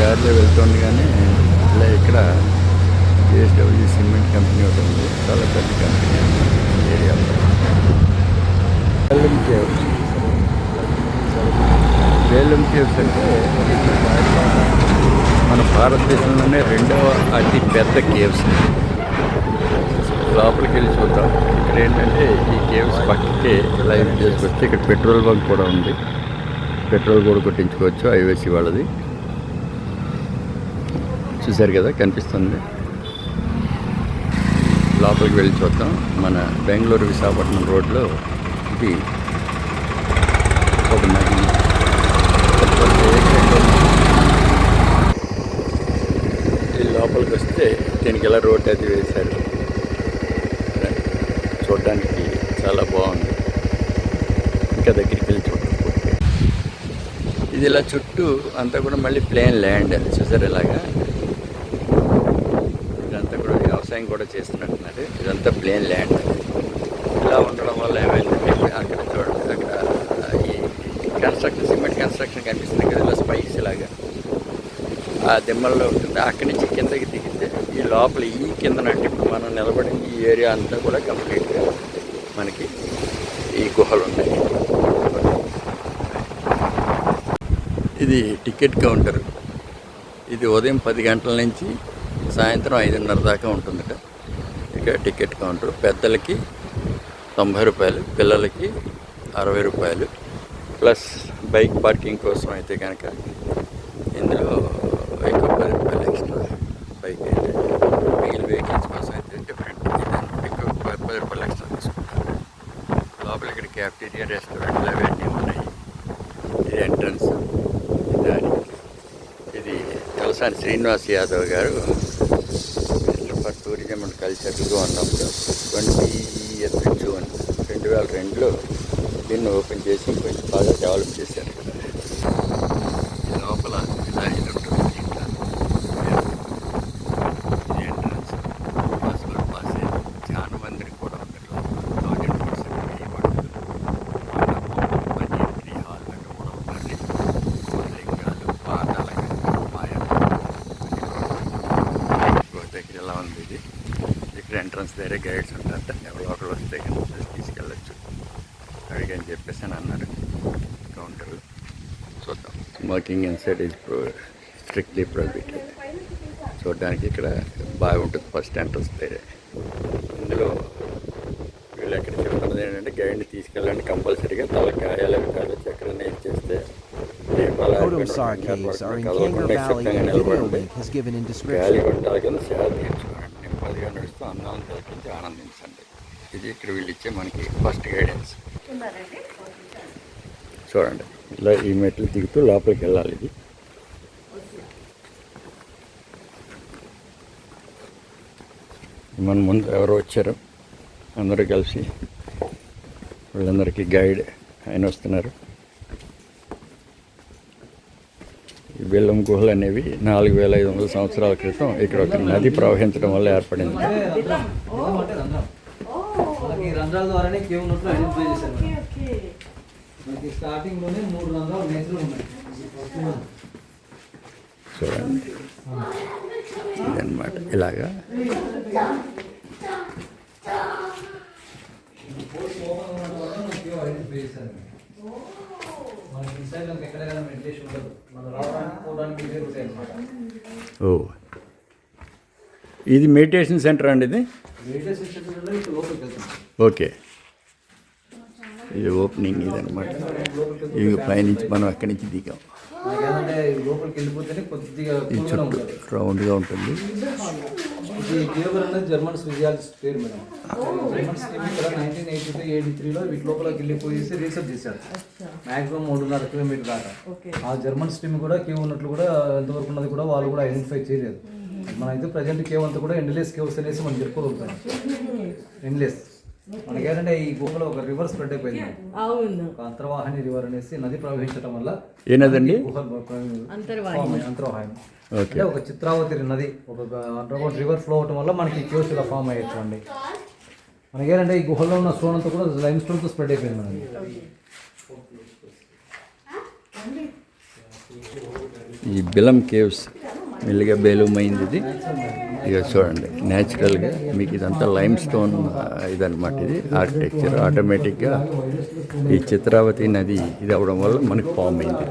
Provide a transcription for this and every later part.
దారిలో వెళ్తుండగానే ఇలా ఇక్కడ JSW సిమెంట్ కంపెనీ ఒకటి ఉంది. చాలా పెద్ద కంపెనీ ఏరియాలో. వేలం కేవ్స్. వేలం కేవ్స్ అంటే మన భారతదేశంలోనే రెండవ అతి పెద్ద కేవ్స్. లోపలికి వెళ్ళి చూద్దాం. ఇక్కడ ఏంటంటే ఈ కేవ్స్ పక్కకే లైవ్ చేసుకొచ్చి ఇక్కడ పెట్రోల్ బంక్ కూడా ఉంది. పెట్రోల్ కూడా కొట్టించుకోవచ్చు. ఐఓసి వాళ్ళది. చూశారు కదా, కనిపిస్తుంది. లోపలికి వెళ్ళి చూద్దాం. మన బెంగళూరు విశాఖపట్నం రోడ్లో ఇది ఒక నది. ఈ లోపలికి వస్తే దీనికి ఎలా రోడ్ అది వేశారు. చూడడానికి చాలా బాగుంది. ఇంకా దగ్గరికి వెళ్ళి చూద్దాం. ఇది ఇలా చుట్టూ అంతా కూడా మళ్ళీ ప్లేన్ ల్యాండ్. చూసారు ఇలాగా. ఇదంతా కూడా వ్యవసాయం కూడా చేస్తున్నట్టున్నారు. ఇదంతా ప్లేన్ ల్యాండ్. ఇలా ఉండడం వల్ల ఏమైందంటే అక్కడ చూడండి, అక్కడ ఈ కన్స్ట్రక్షన్ సిమెంట్ కన్స్ట్రక్షన్ కనిపిస్తుంది కదా, ఇలా స్పైస్ లాగా ఆ దిమ్మల్లో ఉంటుంది. అక్కడి నుంచి కిందకి దిగితే ఈ లోపల ఈ కిందనంటే ఇప్పుడు మనం నిలబడిన ఈ ఏరియా అంతా కూడా కంప్లీట్గా మనకి ఈ గుహలు ఉన్నాయి. ఇది టికెట్ కౌంటర్. ఇది ఉదయం 10 గంటల నుంచి సాయంత్రం 5:30 దాకా ఉంటుందట. ఇక్కడ టికెట్ కౌంటర్. పెద్దలకి 90 రూపాయలు, పిల్లలకి 60 రూపాయలు. ప్లస్ బైక్ పార్కింగ్ కోసం అయితే కనుక ఇందులో ఇంకో 10 రూపాయలు ఎక్స్ట్రా. బైక్ అయితే మిగిలిన వెహికల్స్ కోసం అయితే డిఫరెంట్. ఇంకో 10 రూపాయలు ఎక్స్ట్రా తీసుకుంటారు. లోపల ఇక్కడ క్యాఫ్టీరియా, రెస్టారెంట్లు అవన్నీ ఉన్నాయి. ఇది ఎంట్రన్స్. ఇది తలసాని శ్రీనివాస్ యాదవ్ గారు మినిస్టర్ ఫర్ టూరిజం అండ్ కల్చర్గా ఉన్నప్పుడు 20th జూన్ 2002లో దీన్ని ఓపెన్ చేసి కొంచెం బాగా డెవలప్ చేశారు. లోపల ఇలా ఇది ఉంటుంది. ఇట్లా ఇది ఎంట్రన్స్. బస్సులో పాస్ చాలా మందికి కూడా ఉంటారు. 1000% హాల్ కూడా ఉంటుంది. కోట్లింగాలు, పాతాళ దగ్గర ఎలా ఉంది ఇది. ఇక్కడ ఎంట్రన్స్ దగ్గర గైడ్స్ ఉంటారు. ఎవరో ఒకరు వస్తే తీసుకెళ్ళచ్చు అడిగని చెప్పేసి అని అన్నారు కౌంటర్లు. చూద్దాం. Smoking inside is strictly prohibited. చూడడానికి ఇక్కడ బాగుంటుంది. ఫస్ట్ ఎంట్రన్స్ దగ్గర. ఇందులో వీళ్ళు ఎక్కడ చెప్తున్నది ఏంటంటే గైడ్ని తీసుకెళ్ళండి కంపల్సరీగా. తలకాయలు కాళ్ళు చక్రం ఇచ్చేస్తే గాలి కొట్టాలి కింద సేవ తీర్చుకోండి. నెమ్మదిగా నడుస్తూ అందాలను తిలకించి ఆనందించండి. ఇది ఇక్కడ వీళ్ళు ఇచ్చే మనకి ఫస్ట్ గైడెన్స్. చూడండి, ఇలా ఈ మెట్లు దిగుతూ లోపలికి వెళ్ళాలి. ఇది మన ముందు ఎవరో వచ్చారు, అందరూ కలిసి వీళ్ళందరికీ గైడ్ ఆయన వస్తున్నారు. ఈ బెల్లం గుహలు అనేవి 4500 సంవత్సరాల క్రితం ఇక్కడ ఒక నది ప్రవహించడం వల్ల ఏర్పడింది. రంధ్రాల ద్వారానే కేవ్ ఉన్నట్లు ఐడెంటిఫై చేశారు. మనకి స్టార్టింగ్ లోనే 3 రంధ్రాలు నేచురల్ ఉన్నాయి. చూడండి, ఇదన్నమాట. ఇలాగా ఐడెంటిఫై చేశారు. మనకి ఇన్సైడ్ లో ఎక్కడైనా మెడిటేషన్ ఉండదు. మనం రావడానికి పోవడానికి ఇదే రూట్ అన్నమాట. ఓ, ఇది మెడిటేషన్ సెంటర్ అండి. ఇది మెడిటేషన్ సెంటర్ లో ఇప్పుడు లోపలికి వెళ్తాం. ఓకే, ఇది ఓపెనింగ్ ఇదన్నమాట. ఇవి పైనుంచి మనం అక్కడి నుంచి దిగాం. నాకేంటంటే లోపలికి వెళ్ళిపోతేనే కొద్దిగా రౌండ్గా ఉంటుంది. ఇది గేబర్ అనేది జర్మన్ ఫిజియాలజిస్ట్ పేరు మేడం. జర్మన్ స్కీమ్ ఇక్కడ 1983లో వీటి లోపలికి వెళ్ళిపోయేసి రీసెర్చ్ చేశారు. మ్యాక్సిమం 3.5 కిలోమీటర్ దాకా. ఆ జర్మన్ స్ట్రీమ్ కూడా కేవ్ ఉన్నట్లు కూడా ఎంతవరకు ఉన్నది కూడా వాళ్ళు కూడా ఐడెంటిఫై చేయలేదు. మనైతే ప్రజెంట్ కేవ్ అంతా కూడా ఎండ్లెస్ కేవ్స్ అనేసి మనం చెప్పుకోగలుగుతాం. ఎండ్లెస్ మనకేంటంటే ఈ గుహలో ఒక రివర్ స్ప్రెడ్ అయిపోయింది. అంతర్వాహిని రివర్ అనేసి నది ప్రవహించడం వల్ల ఏనదండి అంతర్వాహిని అంటే ఒక చిత్రావతి నది ఒక అండర్గ్రౌండ్ రివర్ ఫ్లో అవడం వల్ల మనకి కేవ్స్ ఇలా ఫామ్ అయ్యచ్చు అండి. మనకేంటంటే ఈ గుహలో ఉన్న స్టోన్ అంతా కూడా లైమ్ స్టోన్తో స్ప్రెడ్ అయిపోయింది మనకి. ఈ బిలం కేవ్స్ మెల్లిగా బేలుమైంది ఇది. ఇక చూడండి న్యాచురల్గా మీకు ఇదంతా లైమ్ స్టోన్ ఇదనమాట. ఇది ఆర్కిటెక్చర్ ఆటోమేటిక్గా ఈ చిత్రావతి నది ఇది అవడం వల్ల మనకు ఫామ్ అయింది.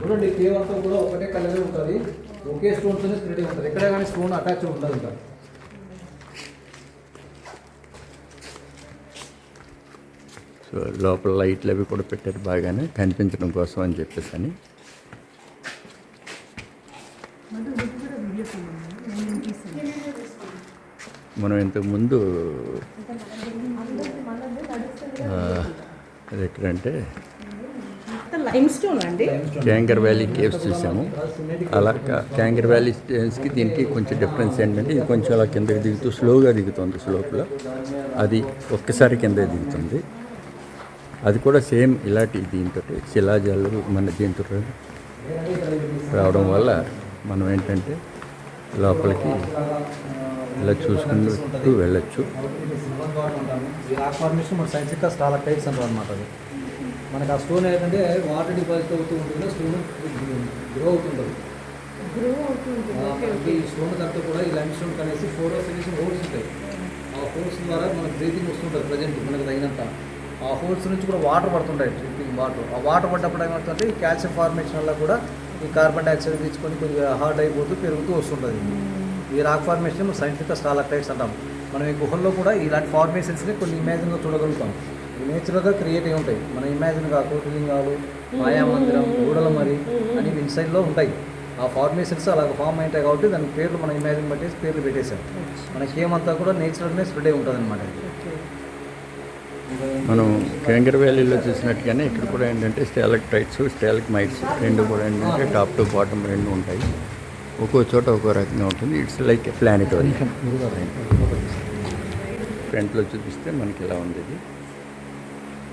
చూడండి కేవ్ అంతా కూడా ఒకటే కలర్ ఉంటుంది, ఒకే స్టోన్తోనే స్ప్రెడ్ ఉంటుంది, ఎక్కడ కానీ స్టోన్ అటాచ్ ఉంటుంది ఇంకా. సో లోపల లైట్లు అవి కూడా పెట్టారు బాగానే కనిపించడం కోసం అని చెప్పేసి అని. మనం ఇంతకుముందు అది ఎక్కడంటే క్యాంగర్ వ్యాలీ కేవ్స్ చూసాము. అలా క్యాంగర్ వ్యాలీ స్టేన్స్కి దీనికి కొంచెం డిఫరెన్స్ ఏంటంటే ఇది కొంచెం అలా కిందకి దిగుతూ స్లోగా దిగుతుంది. స్లోప్లో అది ఒక్కసారి కిందకి దిగుతుంది. అది కూడా సేమ్ ఇలాంటి దీంతో శిలాజాలు మన దీంతో రావడం వల్ల మనం ఏంటంటే లోపలికి ఇలా చూసుకుంటూ వెళ్ళొచ్చు. ఈ రాక్ ఫార్మేషన్ మన సైంటిఫిక్గా స్టాలక్టైట్స్ అంటారు అనమాట. అది మనకు ఆ స్టోన్ ఏంటంటే వాటర్ డిపాజిట్ అవుతూ ఉంటుంది, స్టోన్ గ్రో అవుతుంటుంది. ఈ స్టోన్ అంతా కూడా ఈ లైమ్ స్టోన్ కనేసి 4 ఫినిషింగ్ హోల్స్ ఉంటాయి. ఆ హోల్స్ ద్వారా మనకు బ్రీతింగ్ వస్తుంటుంది. ప్రజెంట్ మనకు తగినంత ఆ హోల్స్ నుంచి కూడా వాటర్ పడుతుంటాయి, డ్రింకింగ్ వాటర్. ఆ వాటర్ పడ్డప్పుడు ఏమవుతుందంటే ఈ కాల్షియం ఫార్మేషన్ వల్ల కూడా ఈ కార్బన్ డైఆక్సైడ్ తీసుకొని కొద్దిగా హార్డ్ అయిపోతూ పెరుగుతూ వస్తుంటుంది. ఈ రాక్ ఫార్మేషన్ సైంటిఫిక్గా స్టాలక్టైట్స్ అంటాం. మనం ఈ గుహల్లో కూడా ఇలాంటి ఫార్మేషన్స్ని కొన్ని ఇమాజిన్గా చూడగలుగుతాం. నేచురల్గా క్రియేట్ అయి ఉంటాయి. మన ఇమాజిన్గా కోటిలింగాలు, మాయామందిరం, గూడలమరి అని ఇన్సైడ్లో ఉంటాయి. ఆ ఫార్మేషన్స్ అలాగ ఫామ్ అయింటాయి కాబట్టి దానికి పేర్లు మన ఇమాజిన్ బట్టి పేర్లు పెట్టేశాం. మనకి ఏమంతా కూడా నేచురల్గానే స్ప్రెడ్ అయి ఉంటుంది అనమాట. మనం క్యాంగర్ వ్యాలీలో చూసినట్టుగానే ఇక్కడ కూడా ఏంటంటే స్టాలక్టైట్స్ స్టాలగ్మైట్స్ రెండు కూడా ఏంటంటే టాప్ టు బాటమ్ రెండు ఉంటాయి. ఒక్కో చోట ఒక్కో రకంగా ఉంటుంది. It's like planetarium. ఫ్రంట్లో చూపిస్తే మనకి ఇలా ఉంది. ఇది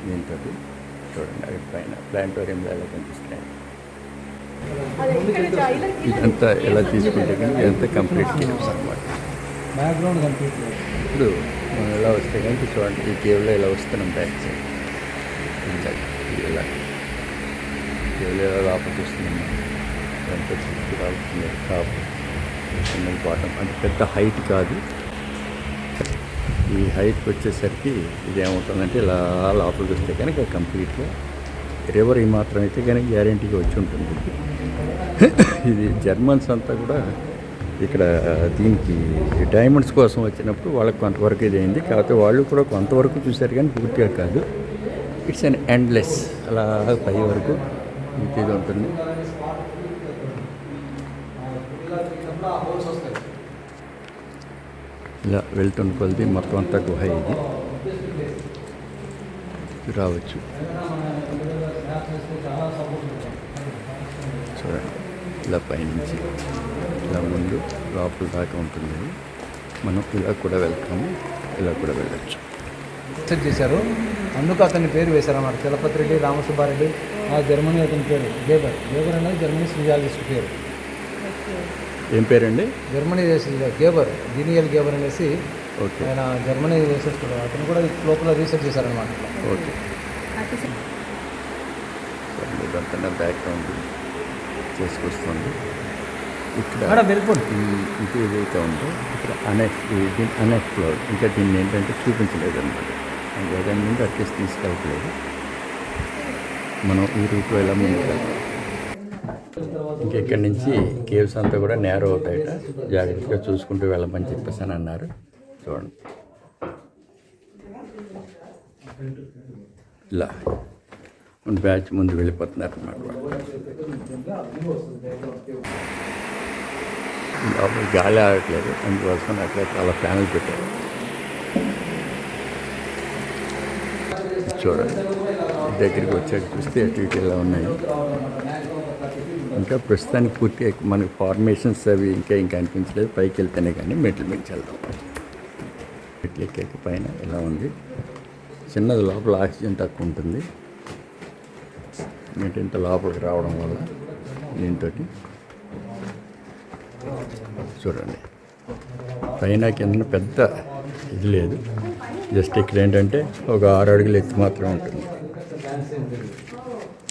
దీంతో చూడండి అవి పైన ప్లానెటోరియం ఎలా కనిపిస్తున్నాయి. ఇదంతా ఎలా తీసుకుంటే కానీ ఇదంతా కంప్లీట్ కేవ్స్ అనమాట. Background complete. ఇప్పుడు మనం ఎలా వస్తే కనుక చూడండి ఈ కేవ్లో ఇలా వస్తున్నాం బ్యాక్ సైడ్. ఇంకా ఇలా కేవ్లో ఎలా లోపలికి వస్తున్నాం. ఎంత చుట్టూ రావుతుంది టాప్ చిన్న బాటం. అంటే పెద్ద హైట్ కాదు. ఈ హైట్కి వచ్చేసరికి ఇది ఏమవుతుందంటే ఇలా లోపలికి వస్తే కనుక కంప్లీట్గా రివర్ ఈ మాత్రం అయితే కనుక గ్యారెంటీగా వచ్చి ఉంటుంది. ఇది జర్మన్స్ అంతా కూడా ఇక్కడ దీనికి డైమండ్స్ కోసం వచ్చినప్పుడు వాళ్ళకి కొంతవరకు ఇది అయింది. కాకపోతే వాళ్ళు కూడా కొంతవరకు చూశారు కానీ పూర్తిగా కాదు. ఇట్స్ అన్ ఎండ్లెస్ అలా పై వరకు ఇది ఉంటుంది. ఇలా వెళ్తున్న కొద్ది మొత్తం అంతా గుహ ఇది రావచ్చు. చూడండి ఇలా పైనుంచి ఇలా ముందు లోపల దాకా ఉంటుంది. మనం ఇలా కూడా వెళ్తాము, ఇలా కూడా వెళ్ళచ్చు. సెట్ చేశారు, అందుకు అతని పేరు వేశారన్నమాట. చలపతి రెడ్డి రామసుబ్బారెడ్డి. ఆ జర్మనీ అతని పేరు గేబర్. గేబర్ అనేది జర్మనీ స్పియాలజిస్ట్ పేరు. ఏం పేరండి? జర్మనీ గేబర్, జీనియల్ గేబర్ అనేసి. ఓకే. ఆయన జర్మనీ రీసెర్చ్ అతను కూడా లోపల రీసెర్చ్ చేశారనమాట. ఓకే. ఇదంతా బ్యాక్గ్రౌండ్ చేసుకొస్తుంది. ఇక్కడ వెళ్ళిపోండి. ఇది ఏదైతే ఉందో ఇక్కడ అన్ఎక్స్ప్లోర్డ్, ఇంకా దీన్ని ఏంటంటే చూపించలేదు అనమాట. ఏదైనా ముందు అట్లీస్ట్ తీసుకెళ్ళట్లేదు. మనం ఈ రూట్లో ఎలా ముందుకు వెళ్తాం. ఇంకెక్కడి నుంచి కేవ్స్ అంతా కూడా నేరో అవుతాయట, జాగ్రత్తగా చూసుకుంటూ వెళ్ళమని చెప్పేసి అని అన్నారు. చూడండి ఇలా బ్యాచ్ ముందు వెళ్ళిపోతున్నారు అన్నమాట. లోపల గాలి ఆడట్లేదు, అందుకోసం అట్లా చాలా ఫ్యాన్లు పెట్టారు. చూడండి దగ్గరికి వచ్చాక చూస్తే అటు ఇటు ఇలా ఉన్నాయి. ఇంకా ప్రస్తుతానికి పూర్తిగా మనకి ఫార్మేషన్స్ అవి ఇంకా అనిపించలేదు. పైకి వెళ్తేనే కానీ మెట్లు మించి వెళ్దాం. మెట్లు ఎక్కాక పైన ఇలా ఉంది. చిన్నది లోపల ఆక్సిజన్ తక్కువ ఉంటుంది. ఇంత లోపలికి రావడం వల్ల దీంతో చూడండి పైన కింద పెద్ద ఇది లేదు, జస్ట్ ఇక్కడ ఏంటంటే ఒక 6 అడుగులు ఎత్తు మాత్రం ఉంటుంది. డ్యాన్స్ ఉంటుంది.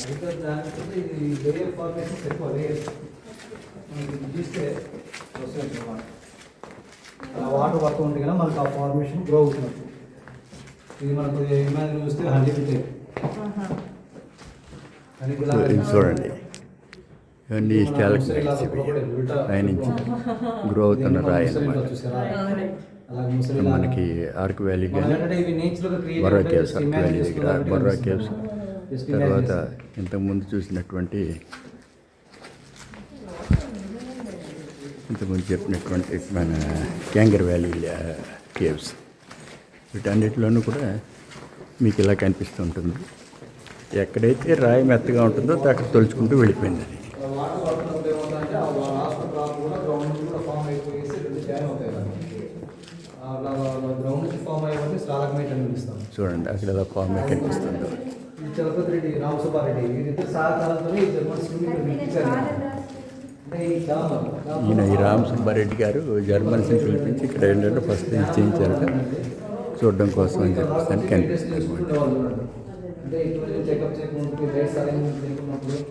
అధిక డ్యాన్స్ ఇది లేయర్ ఫార్మేషన్ ఎక్కువ లేయర్స్ మనకి చూస్తే వస్తుంది వాటర్ పక్క ఉంటే కదా మనకు ఆ ఫార్మేషన్ గ్రో అవుతున్నట్టు. ఇది మనకు ఇమాజిన్ చూస్తే 100 ఫీట్ ఇది చూడండి, ఇవన్నీ స్టాలక్స్ పైనుంచి గ్రో అవుతున్న రాయి అన్నమాట. మనకి ఆర్క్ వ్యాలీ కానీ బొర్రా కేవ్స్, ఆర్క్ వ్యాలీ దగ్గర బొర్రా కేవ్స్, తర్వాత ఇంతకుముందు చూసినటువంటి ఇంతకుముందు చెప్పినటువంటి మన క్యాంగర్ వ్యాలీ కేవ్స్, వీటన్నిటిలోనూ కూడా మీకు ఇలా కనిపిస్తూ ఉంటుంది. ఎక్కడైతే రాయి మెత్తగా ఉంటుందో అక్కడ తొలుచుకుంటూ వెళ్ళిపోయింది అది. వాటర్ పడుతున్నప్పుడు ఏమవుతుందంటే ఆ లాస్ట్ డ్రాప్ కూడా గ్రౌండ్ నుంచి కూడా ఫామ్ అయిపోయేసి 2 జాయిన్ అవుతాయి కదా. అలా గ్రౌండ్ నుంచి ఫామ్ అయ్యేవాడిని స్టాలగ్మైట్ అని పిలుస్తాం. చూడండి అక్కడ ఎలా ఫామ్ కనిపిస్తుందో. ఈ చలపతి రెడ్డి, రామసుబ్బారెడ్డి వీరిద్దరు సహకారంతో ఈ జర్మన్ స్కూల్ పిలిపించారు. అంటే ఈ రామ సుబ్బారెడ్డి గారు జర్మన్స్ పిలిపించి ఇక్కడ ఏంటంటే ఫస్ట్ ఇది చేయించారట, చూడడం కోసం అని చెప్పేసి కనిపిస్తుంది అనమాట.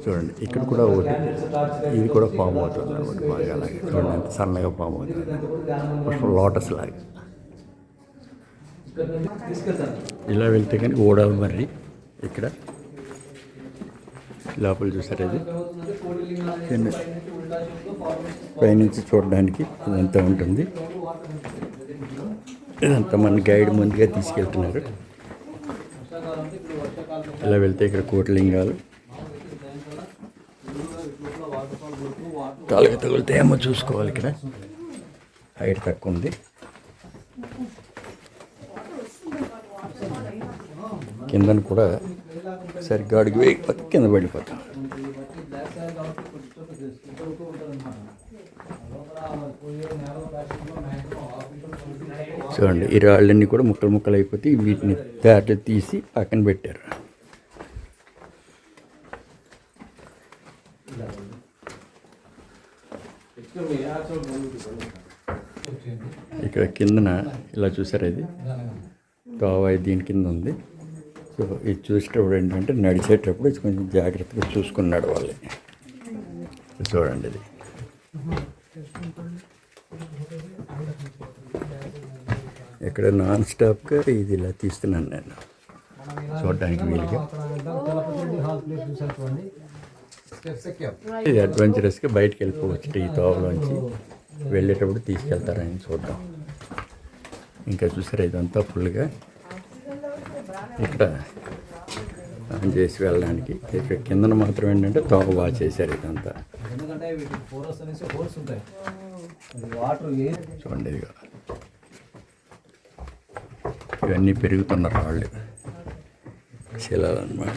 చూడండి ఇక్కడ కూడా ఒకటి, ఇది కూడా ఫామ్ అవుతుంది అనమాట. బాగా అలాగే చూడండి ఎంత సన్నగా ఫామ్ అవుతుంది, లోటస్ లాగా. ఇలా వెళ్తే కానీ ఓడాలి మర్రి ఇక్కడ లోపల చూసారు. ఇది పైనుంచి చూడడానికి ఇదంతా ఉంటుంది. ఇదంతా మన గైడ్ ముందుగా తీసుకెళ్తున్నారు. ఇలా వెళ్తే ఇక్కడ కోటిలింగాలు, కాలుగా తగిలితే ఏమో చూసుకోవాలి. ఇక్కడ హైట్ తక్కువ ఉంది. కిందను కూడా సరిగ్గా అడుగు వేయకపోతే కింద పడిపోతాం. చూడండి ఈ రాళ్ళన్నీ కూడా ముక్కలు ముక్కలు అయిపోతే వీటిని దాంట్లో తీసి పక్కన పెట్టారు. ఇక్కడ కిందన ఇలా చూసారు, ఇది తోవాయి దీని కింద ఉంది. సో ఇది చూసేటప్పుడు ఏంటంటే నడిచేటప్పుడు ఇది కొంచెం జాగ్రత్తగా చూసుకుని నడవాలి. చూడండి ఇది ఇక్కడ నాన్ స్టాప్గా ఇది ఇలా తీస్తున్నాను నేను చూడడానికి వీలుగా. ఇది అడ్వెంచరస్గా బయటకు వెళ్ళిపోవచ్చు. ఈ తోవలోంచి వెళ్ళేటప్పుడు తీసుకెళ్తారని చూద్దాం. ఇంకా చూసారా ఇదంతా ఫుల్గా ఇక్కడ ఆన్ చేసి వెళ్ళడానికి. ఇక్కడ కిందన మాత్రం ఏంటంటే తోవ బాగా చేశారు ఇదంతా. చూడండి ఇదిగో ఇవన్నీ పెరుగుతున్న రాళ్ళు, శిలాలు అన్నమాట.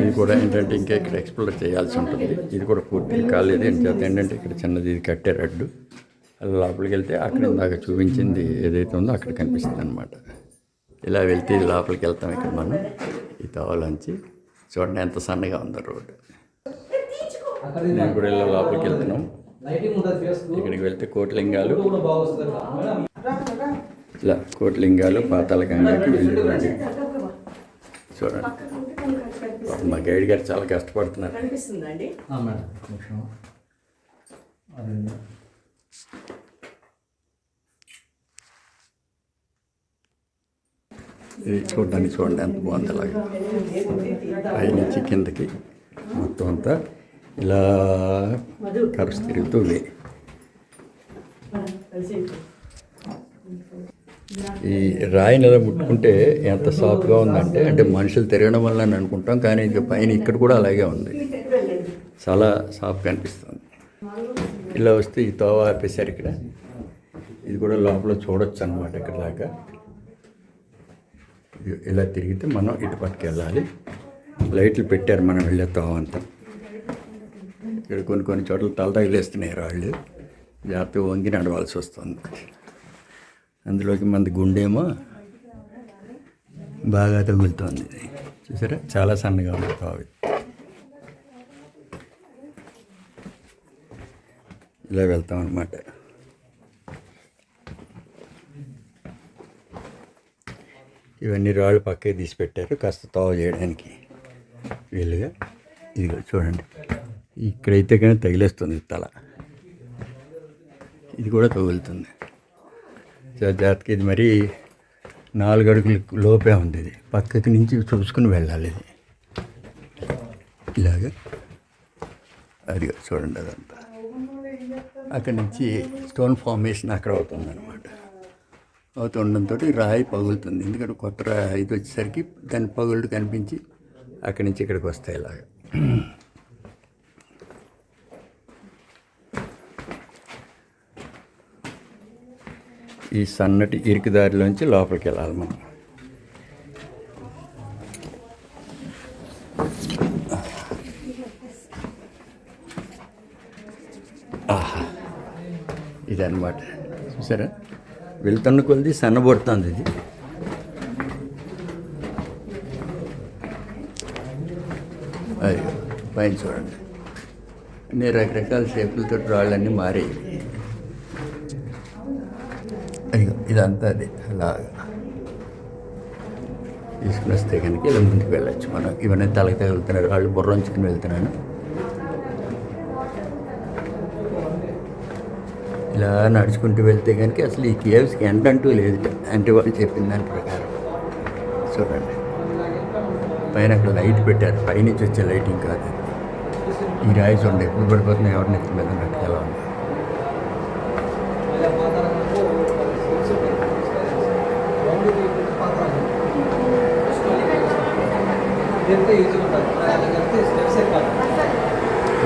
ఇది కూడా ఏంటంటే ఇంకా ఇక్కడ ఎక్స్ప్లోర్ చేయాల్సి ఉంటుంది. ఇది కూడా పూర్తిగా కాలేదు. ఏంటంటే ఇక్కడ చిన్నది ఇది కట్టారు అడ్డు. అలా లోపలికి వెళ్తే అక్కడ దాకా చూపించింది ఏదైతే ఉందో అక్కడ కనిపిస్తుంది అనమాట. ఇలా వెళ్తే ఇది లోపలికి వెళ్తాం. ఇక్కడ మనం ఈ తోవలోంచి చూడండి ఎంత సన్నగా ఉందో రోడ్డు. నేను కూడా ఇలా లోపలికి వెళ్తున్నాం. ఇక్కడికి వెళ్తే కోటిలింగాలు, ఇలా కోటిలింగాలు, పాతాళ గంగకి వెళ్ళి చూడండి. మా గైడ్ గారు చాలా కష్టపడుతున్నారు. ఇది చూడడానికి చూడండి ఎంత బాగుంది. అలాగే పైనుంచి కిందకి మొత్తం అంతా ఇలా కరుసు తిరుగుతుంది. ఈ రాయిని ఎలా ముట్టుకుంటే ఎంత సాఫ్ట్గా ఉందంటే, అంటే మనుషులు తిరగడం వల్ల అని అనుకుంటాం, కానీ ఇది పైన ఇక్కడ కూడా అలాగే ఉంది. చాలా సాఫ్ట్గా అనిపిస్తుంది. ఇలా వస్తే ఈ తోవ ఆపేశారు ఇక్కడ. ఇది కూడా లోపల చూడొచ్చు అన్నమాట ఇక్కడ దాకా. ఇలా తిరిగితే మనం ఇటు పట్టుకు వెళ్ళాలి. లైట్లు పెట్టారు మనం వెళ్ళే తోవంతా. ఇక్కడ కొన్ని చోట్ల తల తగిలేస్తున్నాయి రాళ్ళు, జాగ్రత్తగా వంగి నడవాల్సి వస్తుంది. అందులోకి మంది గుండేమో బాగా తగులుతోంది. చూసారా, చాలా సన్నగా ఉంది తావి. ఇలా వెళ్తాం అన్నమాట. ఇవన్నీ రాళ్ళు పక్కకి తీసి పెట్టారు కాస్త తోవ చేయడానికి వీలుగా. ఇదిగో చూడండి, ఇక్కడైతే కానీ తగిలేస్తుంది తల, ఇది కూడా తగులుతుంది. జాగ్రత్తగా, ఇది మరీ 4 అడుగుల లోపే ఉంది. ఇది పక్కకి నుంచి చూసుకుని వెళ్ళాలి. ఇది ఇలాగా, అది చూడండి, అదంతా అక్కడి నుంచి స్టోన్ ఫార్మేషన్ అక్కడ అవుతుంది అనమాట. అవుతుండడంతో రాయి పగులుతుంది. ఎందుకంటే కొత్త ఇది వచ్చేసరికి దాని పగుళ్ళు కనిపించి అక్కడి నుంచి ఇక్కడికి వస్తాయి. ఇలాగా ఈ సన్నటి ఇరుకు దారిలోంచి లోపలికి వెళ్ళాలి మనం. ఇదన్నమాట. చూసారా, వెళ్తున్న కొద్ది సన్నబడుతుంది. ఇది అది పైన చూడండి, అన్ని రకరకాల షేపులతో రాళ్ళన్నీ మారాయి. అయ్యో, ఇదంతా అది అలాగా తీసుకుని వస్తే కనుక ఇలా ముందుకు వెళ్ళచ్చు మనం. ఇవన్నీ తలకి తగులుతున్నారు, వాళ్ళు బుర్ర ఉంచుకుని వెళ్తున్నాను. ఇలా నడుచుకుంటూ వెళ్తే కనుక అసలు ఈ కేవ్స్కి ఎండ అంటూ లేదు అంటే వాళ్ళు చెప్పిన దాని ప్రకారం. చూడండి, పైన అక్కడ లైట్ పెట్టారు, పైనుంచి వచ్చే లైటింగ్ కాదు. ఈ రాయి చూడండి ఎప్పుడు పడిపోతున్నాయి, ఎవరిని ఎత్తి మీద ఉన్నట్టు ఎలా ఉంది.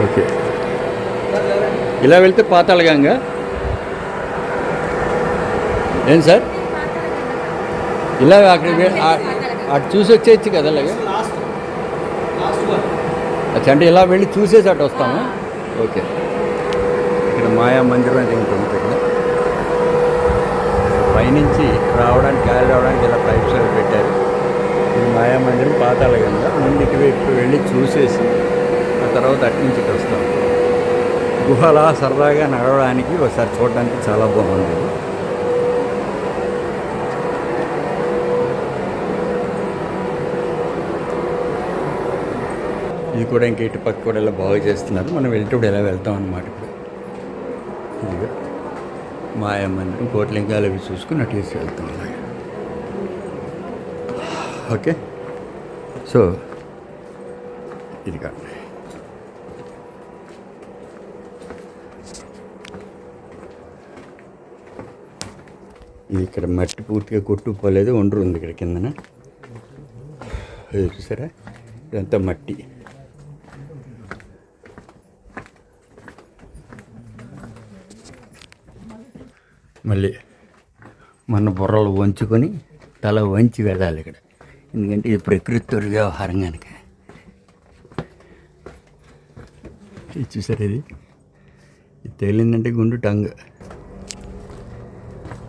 ఓకే, ఇలా వెళ్తే పాతాళగంగ. ఏం సార్, ఇలా అక్కడ అటు చూసి వచ్చేయచ్చు కదా అలాగే. అచ్చా, అంటే ఇలా వెళ్ళి చూసేసి అటు వస్తాము. ఓకే, ఇక్కడ మాయా మందిరం అది ఉంటుంది. ఇక్కడ పైనుంచి రావడానికి, గాలి రావడానికి ఇలా పైప్స్ అవి పెట్టారు. ఇది మాయా మందిరం, పాతాళగంగ. ముందుకి వైపు వెళ్ళి చూసేసి ఆ తర్వాత అటు నుంచి ఇటు వస్తాం. గుహలా సరదాగా నడవడానికి ఒకసారి చూడడానికి చాలా బాగుంది. ఇది కూడా ఇంక ఇటు పక్క కూడా ఇలా బాగా చేస్తున్నారు. మనం వెళ్ళేటప్పుడు ఎలా వెళ్తాం అన్నమాట. ఇప్పుడు ఇదిగా మాయా మందిరం, కోట్లింగాలు అవి చూసుకుని అటు వేసి వెళ్తాం అలాగే. ఓకే, సో ఇది కాదు, ఇది ఇక్కడ మట్టి పూర్తిగా కొట్టుకుపోలేదు, ఒండ్రు ఉంది ఇక్కడ కిందన. ఇది చూసారా, ఇదంతా మట్టి. మళ్ళీ మన బుర్రలు వంచుకొని తల వంచి వెళ్ళాలి ఇక్కడ, ఎందుకంటే ఇది ప్రకృతి వ్యవహారం కనుక. ఇది చూసారు, ఇది తేలిందంటే గుండు టంగ్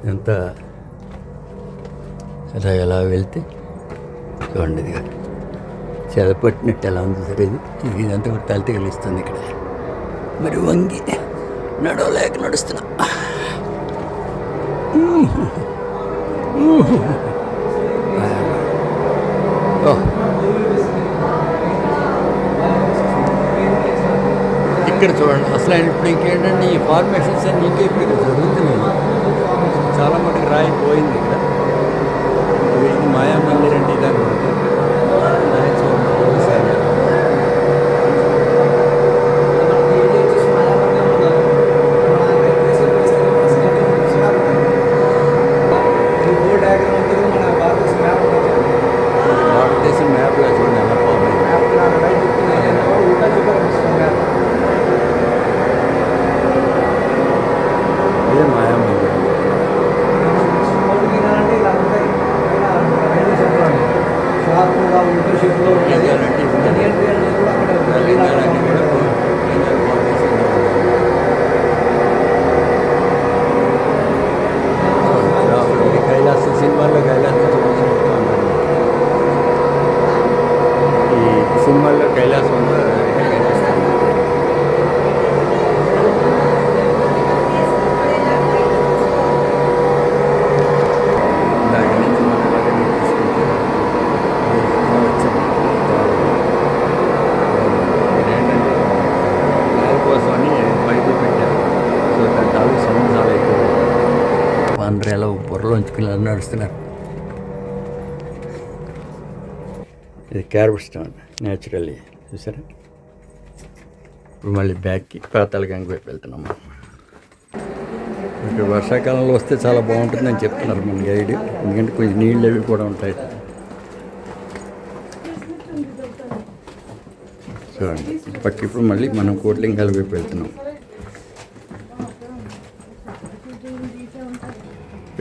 ఇదంతా. అలా ఎలా వెళ్తే చూడండి, ఇదిగా చెదపట్టినట్టు ఎలా ఉంది సార్. ఇదంతా కూడా తల తగిలిస్తుంది ఇక్కడ. మరి వంగి నడవలేక నడుస్తున్నా. ఇక్కడ చూడండి, అసలు ఇప్పుడు ఇంకేంటంటే ఈ ఫార్మేషన్స్ అన్ని ఇంకా ఇప్పుడు ఇక్కడ జరుగుతున్నాయి. చాలా మటుకు రాయి పోయింది ఇక్కడ. ఇది మాయా మందిర్ అంటే ఇదన్నమాట. భారతదేశం మ్యాప్లో చూడండి ఎలా పోయింది. ఇదే మాయా మందిర్. ఊపిరి షేప్లో ఉంటుంది. లింగాలు అంటే ఇవి. మనీ ఎంట్రీ అనేది కూడా అక్కడ లింగాలన్నీ కూడా లింగాలు పోగేసి ఇది కైలాస సినిమాల్లో కైలాసం చూపించినట్టుగా ఉంటుంది. ఈ సినిమాల్లో కైలాసం ఉందో ఇక్కడ కనిపిస్తుంది. ఇందాక నుంచి మనం అలాగే తీసుకుంటే ఇలా వచ్చాం. ఇదేంటంటే గాలి కోసమని పైపు పెట్టారు. సో దాని తాలూకు సౌండ్ చాలా ఎక్కువ. అందరూ ఎలా బుర్రలోంచుకుని నడుస్తున్నారు. ఇది క్యారబ్ స్టోన్ న్యాచురల్లీ చూసారా. ఇప్పుడు మళ్ళీ బ్యాక్కి పాతాళగంగ వైపు వెళ్తున్నాము. ఇక్కడ వర్షాకాలంలో వస్తే చాలా బాగుంటుందని చెప్తున్నారు మన గైడ్. ఎందుకంటే కొంచెం నీళ్ళు అవి కూడా ఉంటాయి. చూడండి ఇటు పక్క ఇప్పుడు మళ్ళీ మనం కోట్లింగాల వైపు వెళ్తున్నాం.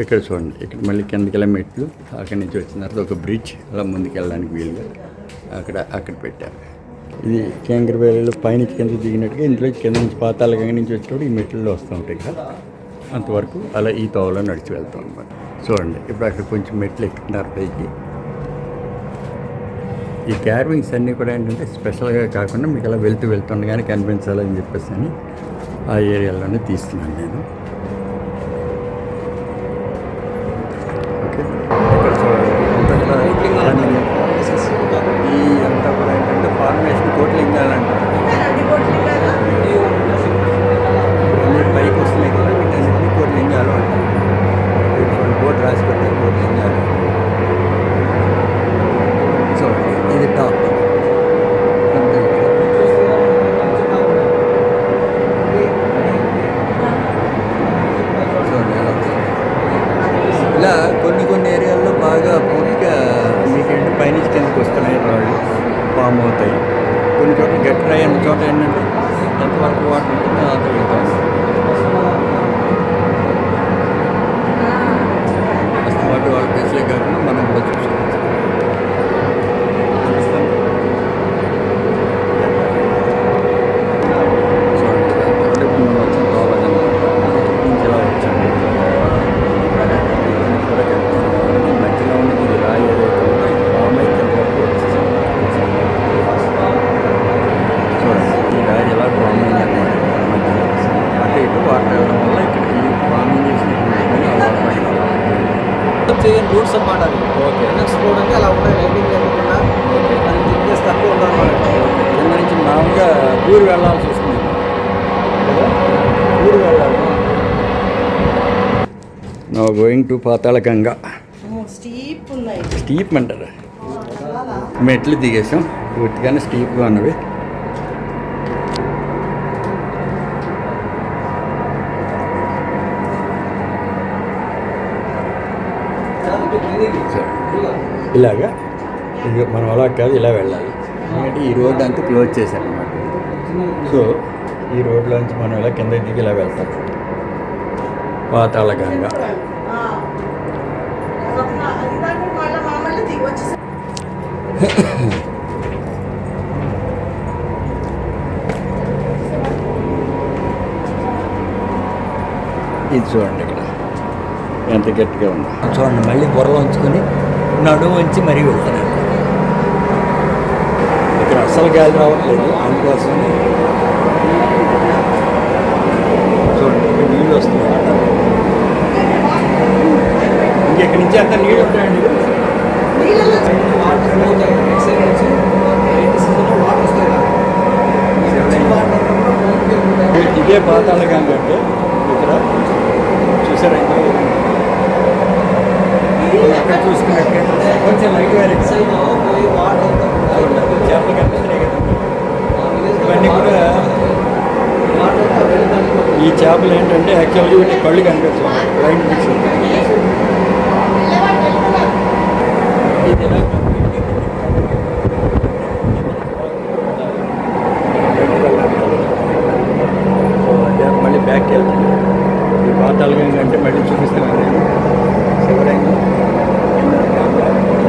ఇక్కడ చూడండి, ఇక్కడ మళ్ళీ కిందకి వెళ్ళే మెట్లు, అక్కడి నుంచి వచ్చిన తర్వాత ఒక బ్రిడ్జ్ అలా ముందుకు వెళ్ళడానికి వీలుగా అక్కడ పెట్టారు. ఇది కేంద్రవేలలో పైనుంచి కింద దిగినట్టుగా ఇందులో కింద నుంచి పాతాళగంగ నుంచి వచ్చేటప్పుడు ఈ మెట్లలో వస్తూ ఉంటాయి కదా, అంతవరకు అలా ఈ తోవలో నడిచి వెళ్తాం అనమాట. చూడండి ఇప్పుడు అక్కడ కొంచెం మెట్లు ఎక్కుతున్నారు పైకి. ఈ క్యార్వింగ్స్ అన్నీ కూడా ఏంటంటే స్పెషల్గా కాకుండా మీకు అలా వెళ్తుండగానే కనిపించాలని చెప్పేసి అని ఆ ఏరియాలోనే తీస్తున్నాను నేను. ఓకే, ఇక్కడ చూడండి ఈ అంతా కూడా ఏంటంటే ఫార్మేషన్ కోట్లింగాలు అంటారు. అన్ని పైకి వస్తున్నాయి కదా, వీటన్నిటిని కోట్లింగాలు అంటారు. బోర్డు రాసి పెట్టారు కోట్లింగాలు. చూడండి ఇది టాప్. చూడండి ఎలా వస్తుంది. ఇలా కొన్ని ఏరియాల్లో బాగా పూర్తిగా మీకేంటి పైనుంచి కిందకి వస్తున్నాయి, రాళ్ళు ఫామ్ అవుతాయి. కొన్ని చోట్ల గట్టి అన్న చోట ఏంటంటే ఎంతవరకు వాటర్ ఉంటుందో అంత వెళ్తాం. వాటి వాళ్ళ ప్లేస్లే కాకుండా మనం కూడా చూసుకోవచ్చు. చూడండి మనం వచ్చిన కావాలన్నమాట. నుంచి ఎలా వచ్చాము కూడా కనిపిస్తుంది. మధ్యలో ఉన్నది ఇది రాయి ఏదైతే ఉందో ఫామ్ అయితే వరకు వచ్చేసాం. చూడండి ఈ రాయి ఎలా ఫామ్ అయింది అనమాట. మధ్యలో అటు ఇటు వాటర్ వెళ్ళడం వల్ల ఇక్కడ ఈ ఫార్మింగ్ చేయని రూట్స్ అన్నమాట. అది ఓకే, నెక్స్ట్ రోడ్ అంటే అలా ఉంటాయి, లైటింగ్ లేకుండా అది థిక్నెస్ తక్కువ ఉందన్నమాట. కింద నుంచి మామూలుగా ఊరు వెళ్ళాల్సి వస్తుంది కదా, ఊరు వెళ్ళాలి. No going to Patalaganga. Steep అంటారు. మెట్లు దిగేసాం, పూర్తిగానే స్టీప్గా ఉన్నవి. ఇలాగా ఇది మనం అలా కాదు, ఇలా వెళ్ళాలి. ఎందుకంటే ఈ రోడ్ అంతా క్లోజ్ చేశారు అన్నమాట. సో ఈ రోడ్లోంచి మనం ఇలా కింద దిగి ఇలా వెళ్తాం పాతాళగంగ. ఇది చూడండి ఇక్కడ ఎంత గట్టిగా ఉందో చూడండి. మళ్ళీ బుర్రలో ఉంచుకొని నడుము ఉంచి మరీ వెళ్తున్నాను. ఇక్కడ అస్సలు గాలి రావట్లేదు, అందుకోసం చూడండి ఇక్కడ నీళ్ళు వస్తున్నాయి. ఇంకెక్కడి నుంచి అంత నీళ్ళు ఉంటాయండి. ఇదే పాతాళగంగ అంటే ఇక్కడ చూసారా, అక్కడ చూసుకున్నట్టు కొంచెం లైట్ చేపలు కనిపిస్తున్నాయి కదా. ఇవన్నీ కూడా ఈ చేపలు ఏంటంటే యాక్చువల్గా వీటి కళ్ళు కనిపించవు, లైట్ ఫిక్స్. మళ్ళీ బ్యాక్ వెళ్తాను. ఈ పాతాళగంగ అంటే మళ్ళీ చూపిస్తాను నేను. శివలింగం,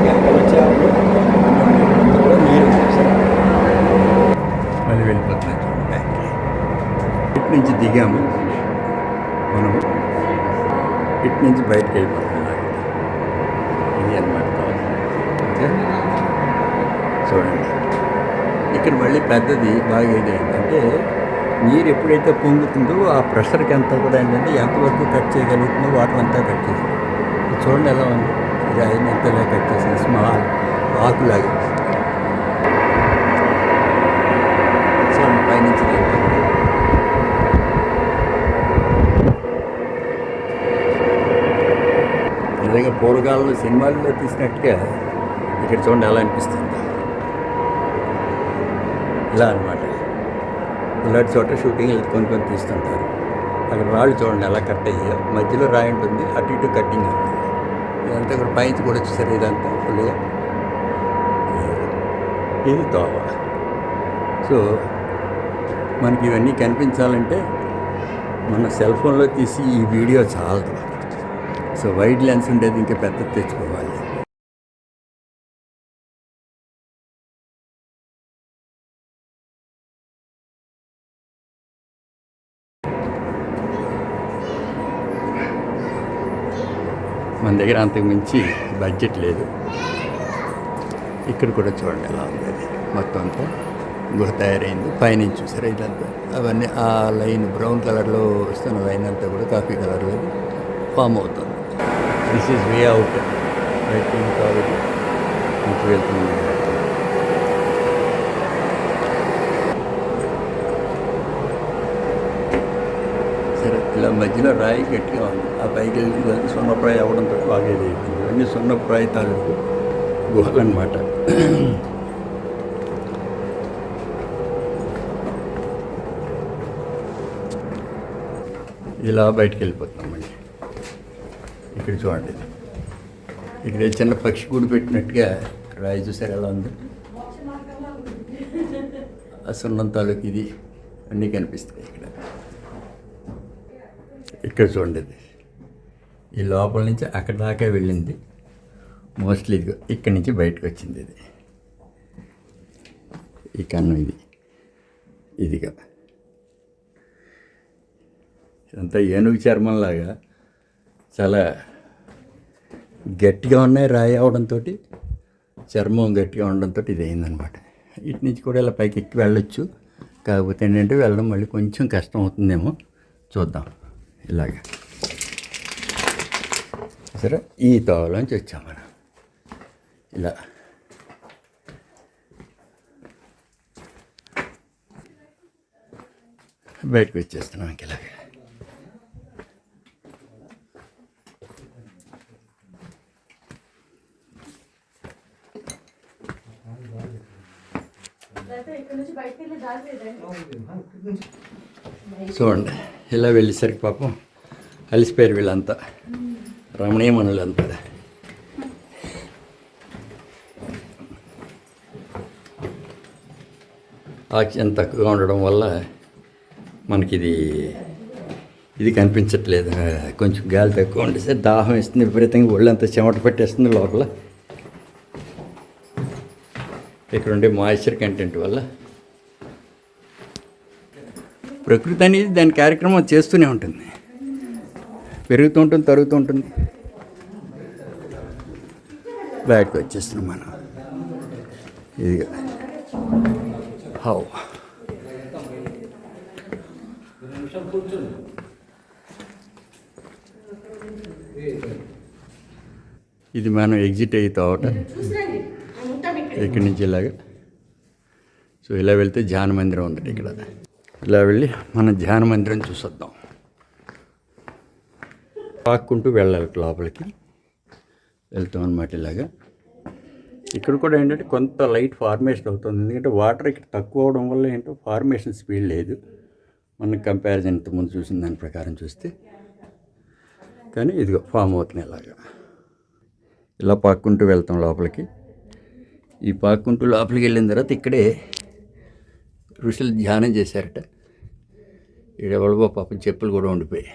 గంగలో చేపలు. నుంచి దిగాము మనము, ఇటు నుంచి బయటకు వెళ్ళిపోతున్నాం. ఇది అన్నమాట చూడండి. ఇక్కడ మళ్ళీ పెద్దది బాగా ఏదైందంటే నీరు ఎప్పుడైతే పొంగుతుందో ఆ ప్రెషర్కి అంతా కూడా ఏంటంటే ఎంతవరకు కట్ చేయగలుగుతుందో వాటర్ అంతా కట్ చేసింది. చూడండి ఎలా ఉంది, ఇది అయిన ఎంతలా కట్ చేసింది, స్మాల్ ఆకులాగా. చూడండి పైనుంచి నిజంగా పూర్వకాలంలో సినిమాల్లో తీసినట్టుగా ఇక్కడ చూడండి ఎలా అనిపిస్తుంది. ఇలా అనమాట, ఇలాంటి చోట షూటింగ్ కొన్ని తీస్తుంటారు. అక్కడ రాళ్ళు చూడండి ఎలా కట్ అయ్యాయో, మధ్యలో రాయి ఉంటుంది, అటు ఇటు కట్టింగ్ ఉంటుంది. ఇదంతా కూడా పైకి కూడా వచ్చేసరి ఇదంతా ఫుల్గా ఇది తోవ. సో మనకి ఇవన్నీ కనిపించాలంటే మన సెల్ ఫోన్లో తీసి ఈ వీడియో చాలదు. సో వైడ్ లెన్స్ ఉండేది ఇంకా పెద్దది తెచ్చుకోవాలి. మన దగ్గర అంతకు మించి బడ్జెట్ లేదు. ఇక్కడ కూడా చూడండి ఎలా ఉంది, అది మొత్తం అంతా గుహ తయారైంది. పైనుంచి చూసారా ఇదంతా, అవన్నీ ఆ లైన్ బ్రౌన్ కలర్లో వస్తున్న లైన్ అంతా కూడా కాఫీ కలర్లో ఫామ్ అవుతుంది. This is way out waiting కాబట్టి ఇంటికి వెళ్తుంది. సరే ఇలా మధ్యలో రాయి గట్టిగా ఉంది, ఆ పైకి వెళ్ళి సున్నప్రాయి అవ్వడంతో బాగేది అయిపోయింది. ఇవన్నీ సున్నప్రాయి తాలూకు గుహలు అన్నమాట. ఇలా బయటికి వెళ్ళిపోతున్నామండి. ఇక్కడ చూడండి, ఇక్కడ చిన్న పక్షి గూడు పెట్టినట్టుగా రాయి చూసారు ఎలా ఉంది. ఆ సున్నం తాలూకు ఇది అన్నీ కనిపిస్తాయి ఇక్కడ. ఇక్కడ చూడండి, ఈ లోపల నుంచి అక్కడ దాకా వెళ్ళింది. మోస్ట్లీ ఇదిగో ఇక్కడి నుంచి బయటకు వచ్చింది. ఇది ఈ కన్నం ఇదిగా ఇదంతా ఏనుగు చర్మంలాగా చాలా గట్టిగా ఉన్నాయి. రాయి అవడంతో చర్మం గట్టిగా ఉండడంతో ఇది అయిందనమాట. ఇటు నుంచి కూడా ఇలా పైకి ఎక్కి వెళ్ళొచ్చు. కాకపోతే ఏంటంటే వెళ్ళడం మళ్ళీ కొంచెం కష్టం అవుతుందేమో, చూద్దాం. ఇలాగా సరే, ఈ తోవలోంచి వచ్చాం మనం. ఇలా బయటకు వచ్చేస్తున్నాం ఇంక ఇలాగే. చూడండి ఇలా వెళ్ళేసరికి పాపం అలిసిపోయారు వీళ్ళంతా, రమణీయమణులంతా. ఆక్సిజన్ తక్కువగా ఉండడం వల్ల మనకి ఇది కనిపించట్లేదు. కొంచెం గాలి తక్కువ ఉండేస్తే దాహం వేస్తుంది విపరీతంగా, ఒళ్ళంతా చెమట పెట్టేస్తుంది లోపల. ఇక్కడ ఉండే మాయిశ్చర్ కంటెంట్ వల్ల ప్రకృతి అనేది దాని కార్యక్రమం చేస్తూనే ఉంటుంది, పెరుగుతూ ఉంటుంది, తరుగుతూ ఉంటుంది. బయటకు వచ్చేస్తున్నాం మనం. ఇది హౌ ఇది మనం ఎగ్జిట్ అవుతా ఇక్కడి నుంచి ఇలాగా. సో ఇలా వెళ్తే ధ్యాన మందిరం ఉంది ఇక్కడ. ఇలా వెళ్ళి మనం ధ్యాన మందిరం చూసొద్దాం. పాక్కుంటూ వెళ్ళాలి లోపలికి, వెళ్తాం అన్నమాట ఇలాగా. ఇక్కడ కూడా ఏంటంటే కొంత లైట్ ఫార్మేషన్ అవుతుంది, ఎందుకంటే వాటర్ ఇక్కడ తక్కువ అవడం వల్ల ఏంటో ఫార్మేషన్ స్పీడ్ లేదు మన కంపారిజన్ ఇంతకుముందు చూసిన దాని ప్రకారం చూస్తే. కానీ ఇదిగో ఫామ్ అవుతుంది ఇలాగా. ఇలా పాక్కుంటూ వెళ్తాం లోపలికి. ఈ పాక్కుంటూ లోపలికి వెళ్ళిన తర్వాత ఇక్కడే ఋషులు ధ్యానం చేశారట. ఇక్కడ ఎవరివో పాపం చెప్పులు కూడా ఉండిపోయాయి.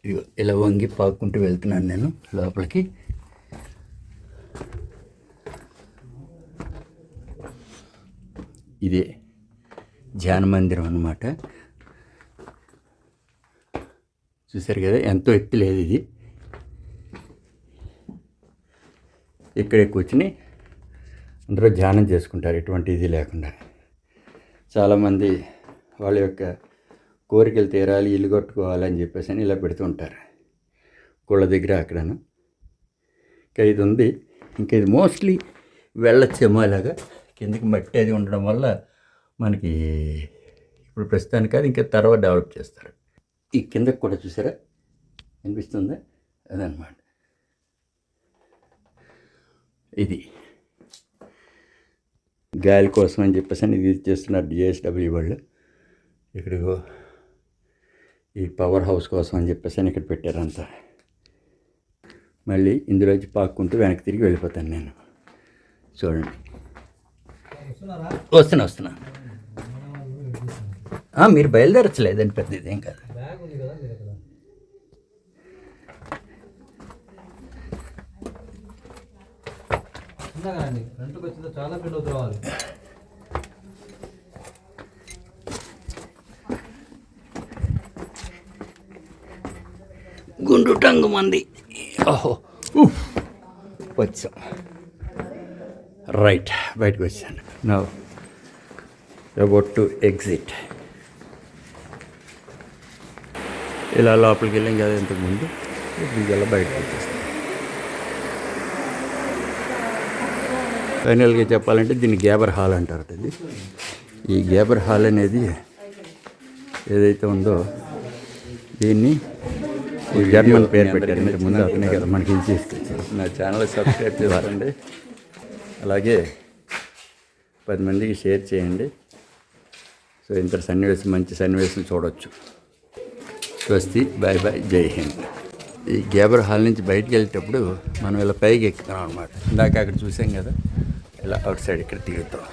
ఇదిగో ఇలా వంగి పాక్కుంటూ వెళ్తున్నాను నేను లోపలికి. ఇదే ధ్యాన మందిరం అన్నమాట. చూశారు కదా, ఎంతో ఎత్తు లేదు ఇది. ఇక్కడే కూర్చుని అందరూ ధ్యానం చేసుకుంటారు, ఎటువంటి ఇది లేకుండా. చాలామంది వాళ్ళ యొక్క కోరికలు తీరాలి, ఇల్లు కట్టుకోవాలని చెప్పేసి అని ఇలా పెడుతూ ఉంటారు గుళ్ళ దగ్గర అక్కడను. ఇంకా ఇది ఉంది. ఇంకా ఇది మోస్ట్లీ వెళ్ళొచ్చేమో ఇలాగా కిందకి మట్టి అది ఉండడం వల్ల మనకి ఇప్పుడు ప్రస్తుతానికి అది ఇంకా తర్వాత డెవలప్ చేస్తారు. ఈ కిందకి కూడా చూసారా, అనిపిస్తుందా? అదనమాట. ఇది గాలి కోసం అని చెప్పేసి అని ఇది చేస్తున్నారు డిఎస్డబ్ల్యూ వాళ్ళు. ఇక్కడికో ఈ పవర్ హౌస్ కోసం అని చెప్పేసి అని ఇక్కడ పెట్టారంతా. మళ్ళీ ఇందులోంచి పాక్కుంటూ వెనక్కి తిరిగి వెళ్ళిపోతాను నేను. చూడండి, వస్తున్నా. మీరు బయలుదేరచ్చలేదండి, పెద్ద ఇదేం కాదు. ఫ్రంట్కి వచ్చిందో చాలా పెద్ద రావాలి. గుండు టంగు మంది. ఓహో, వచ్చాం. రైట్, బయటకు వచ్చాను. Now about to exit. ఇలా లోపలికి వెళ్ళాం కదా ఇంతకుముందు, ఇలా బయటకు వచ్చేస్తాం. ఫైనల్గా చెప్పాలంటే దీన్ని గ్యాబర్ హాల్ అంటారు. ఇది ఈ గ్యాబర్ హాల్ అనేది ఏదైతే ఉందో దీన్ని ఈ జర్మన్ పేరు పెట్టారు. ఇంతకుముందు అతనే కదా మనకి ఇది తీసుకొచ్చారు. నా ఛానల్ సబ్స్క్రైబ్ చేయాలండి, అలాగే 10 మందికి షేర్ చేయండి. సో ఇంత సన్నివేశం, మంచి సన్నివేశం చూడవచ్చు. స్వస్తి, బాయ్ బాయ్, జై హింద్. ఈ గ్యాబర్ హాల్ నుంచి బయటికి వెళ్ళేటప్పుడు మనం ఇలా పైకి ఎక్కుతాం అనమాట. ఇందాక అక్కడ చూసాం కదా, ఇలా అవుట్ సైడ్ ఇక్కడ తిరుగుతాం.